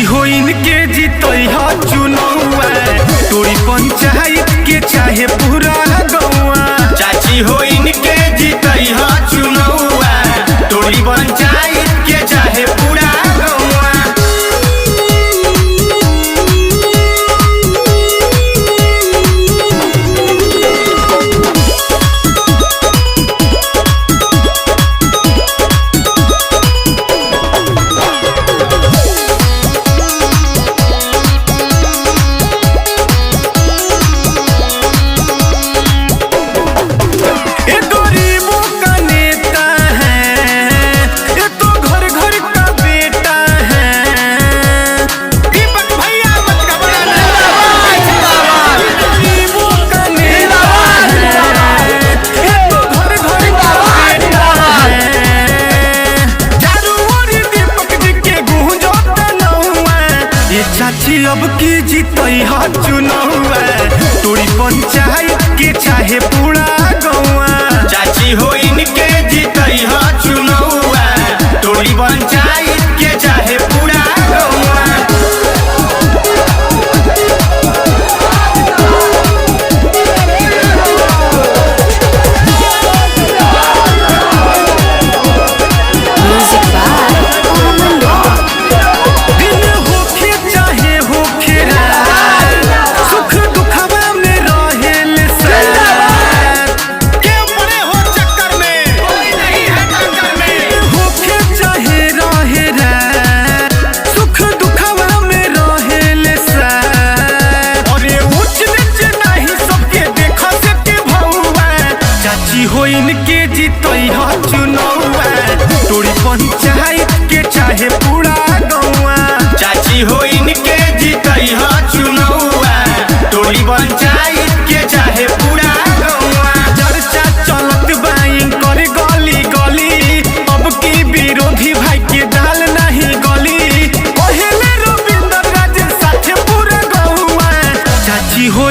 चाची हो इनके जीतैहा चुनौआ तोरी पंचायत के चाहे पूरा गौआ। चाची हो इनके जीतैहा चुनौआ तोरी पंचायत के चाहे पूरा गौआ। चाची अब की जीतैहा चुनौआ तोरी पंचायत के चाहे पूरा गौआ। चाची हो इनके जीतैहा चुनौआ तोरी पंचायत के चाहे पूरा गौआ। चाची हो इनके जीतैहा चुनौआ तोरी पंचायत के चाहे पूरा गौआ। चाची हो इनके जीतैहा चुनौआ तोरी पंचायत के चाहे पूरा गौआ। चर्चा चलत बाइन कर गली गली अब की विरोधी भाई के दाल नहीं गली पहले रविंद्र राज साथे पूरा गौआ। चाची हो